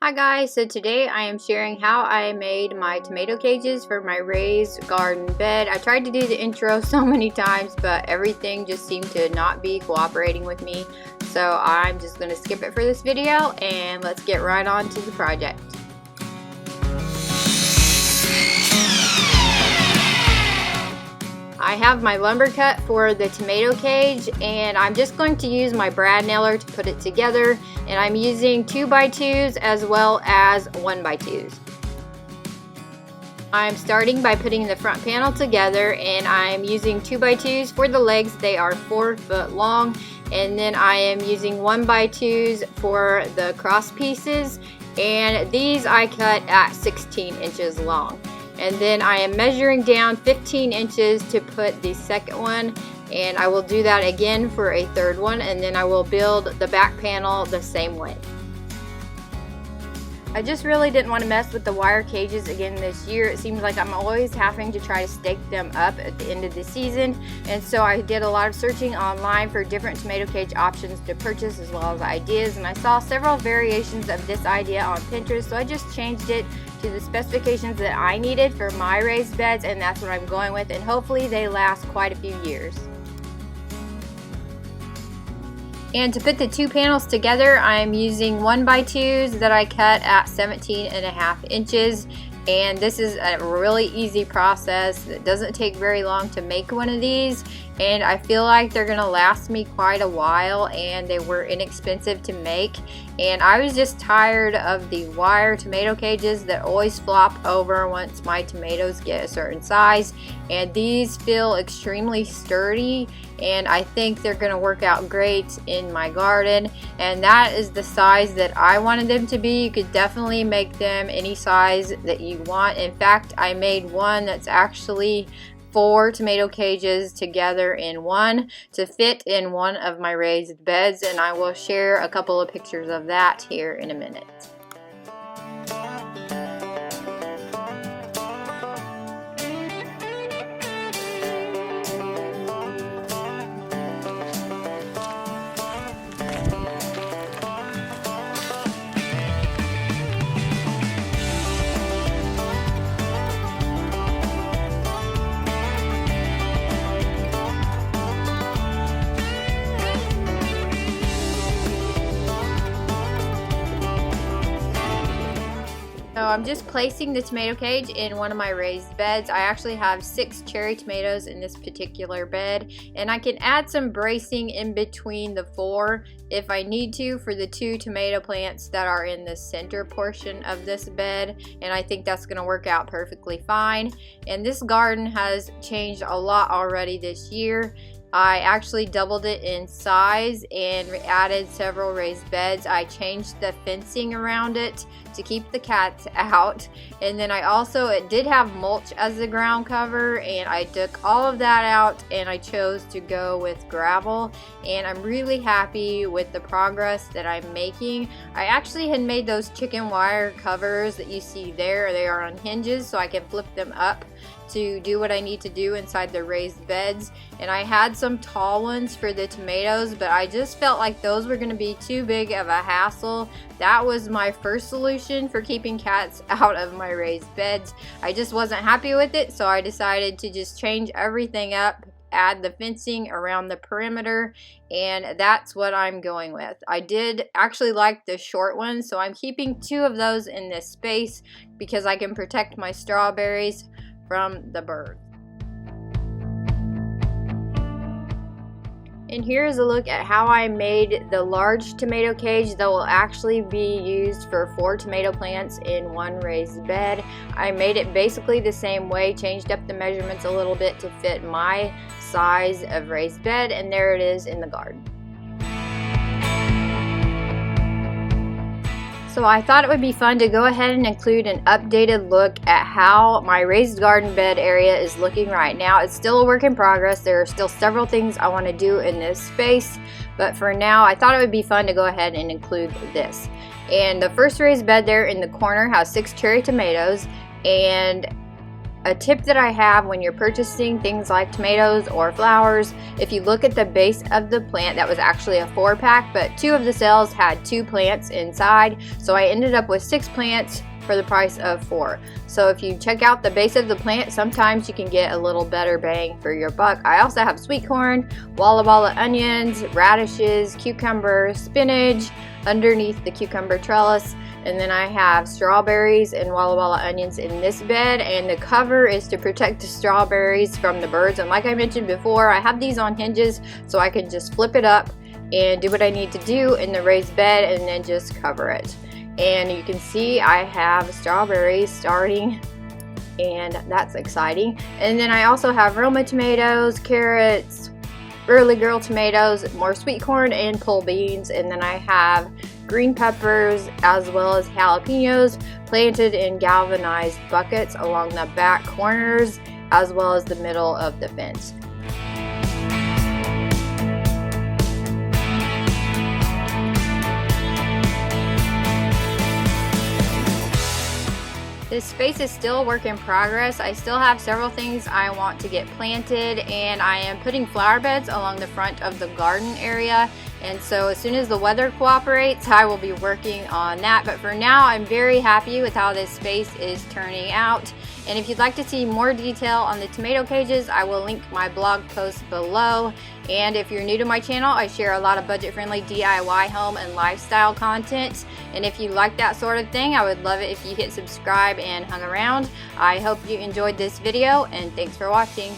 Hi guys, so today I am sharing how I made my tomato cages for my raised garden bed. I tried to do the intro so many times, but everything just seemed to not be cooperating with me. So I'm just going to skip it for this video and let's get right on to the project. I have my lumber cut for the tomato cage, and I'm just going to use my brad nailer to put it together, and I'm using 2x2s as well as 1x2s. I'm starting by putting the front panel together, and I'm using 2x2s for the legs. They are 4 foot long, and then I am using 1x2s for the cross pieces, and these I cut at 16 inches long. And then I am measuring down 15 inches to put the second one, and I will do that again for a third one, and then I will build the back panel the same way. I just really didn't want to mess with the wire cages again this year. It seems like I'm always having to try to stake them up at the end of the season, and so I did a lot of searching online for different tomato cage options to purchase as well as ideas, and I saw several variations of this idea on Pinterest, so I just changed it to the specifications that I needed for my raised beds, and that's what I'm going with, and hopefully they last quite a few years. And to put the two panels together, I'm using 1x2s that I cut at 17.5 inches. And this is a really easy process. It doesn't take very long to make one of these, and I feel like they're gonna last me quite a while, and they were inexpensive to make. And I was just tired of the wire tomato cages that always flop over once my tomatoes get a certain size, and these feel extremely sturdy, and I think they're gonna work out great in my garden. And that is the size that I wanted them to be. You could definitely make them any size that you want. In fact, I made one that's actually 4 tomato cages together in one to fit in one of my raised beds, and I will share a couple of pictures of that here in a minute. So I'm just placing the tomato cage in one of my raised beds. I actually have 6 cherry tomatoes in this particular bed, and I can add some bracing in between the 4 if I need to for the 2 tomato plants that are in the center portion of this bed, and I think that's going to work out perfectly fine. And this garden has changed a lot already this year. I actually doubled it in size and added several raised beds. I changed the fencing around it to keep the cats out, and then it did have mulch as the ground cover, and I took all of that out and I chose to go with gravel, and I'm really happy with the progress that I'm making. I actually had made those chicken wire covers that you see there. They are on hinges, so I can flip them up to do what I need to do inside the raised beds. And I had some tall ones for the tomatoes, but I just felt like those were going to be too big of a hassle. That was my first solution for keeping cats out of my raised beds. I just wasn't happy with it, so I decided to just change everything up, add the fencing around the perimeter, and that's what I'm going with. I did actually like the short ones, so I'm keeping 2 of those in this space because I can protect my strawberries from the birds. And here's a look at how I made the large tomato cage that will actually be used for 4 tomato plants in one raised bed. I made it basically the same way, changed up the measurements a little bit to fit my size of raised bed, and there it is in the garden. So I thought it would be fun to go ahead and include an updated look at how my raised garden bed area is looking right now. It's still a work in progress. There are still several things I want to do in this space, but for now I thought it would be fun to go ahead and include this. And the first raised bed there in the corner has 6 cherry tomatoes, and A tip that I have when you're purchasing things like tomatoes or flowers, if you look at the base of the plant, that was actually a 4-pack, but 2 of the cells had 2 plants inside, so I ended up with 6 plants for the price of 4. So if you check out the base of the plant, sometimes you can get a little better bang for your buck. I also have sweet corn, walla walla onions, radishes, cucumber, spinach underneath the cucumber trellis, and then I have strawberries and walla walla onions in this bed, and the cover is to protect the strawberries from the birds. And like I mentioned before, I have these on hinges so I can just flip it up and do what I need to do in the raised bed and then just cover it. And you can see I have strawberries starting, and that's exciting. And then I also have Roma tomatoes, carrots, early girl tomatoes, more sweet corn, and pole beans. And then I have green peppers as well as jalapenos planted in galvanized buckets along the back corners as well as the middle of the fence. This space is still a work in progress. I still have several things I want to get planted, and I am putting flower beds along the front of the garden area. And so as soon as the weather cooperates, I will be working on that. But for now, I'm very happy with how this space is turning out. And if you'd like to see more detail on the tomato cages, I will link my blog post below. And if you're new to my channel, I share a lot of budget-friendly DIY home and lifestyle content. And if you like that sort of thing, I would love it if you hit subscribe and hung around. I hope you enjoyed this video, and thanks for watching.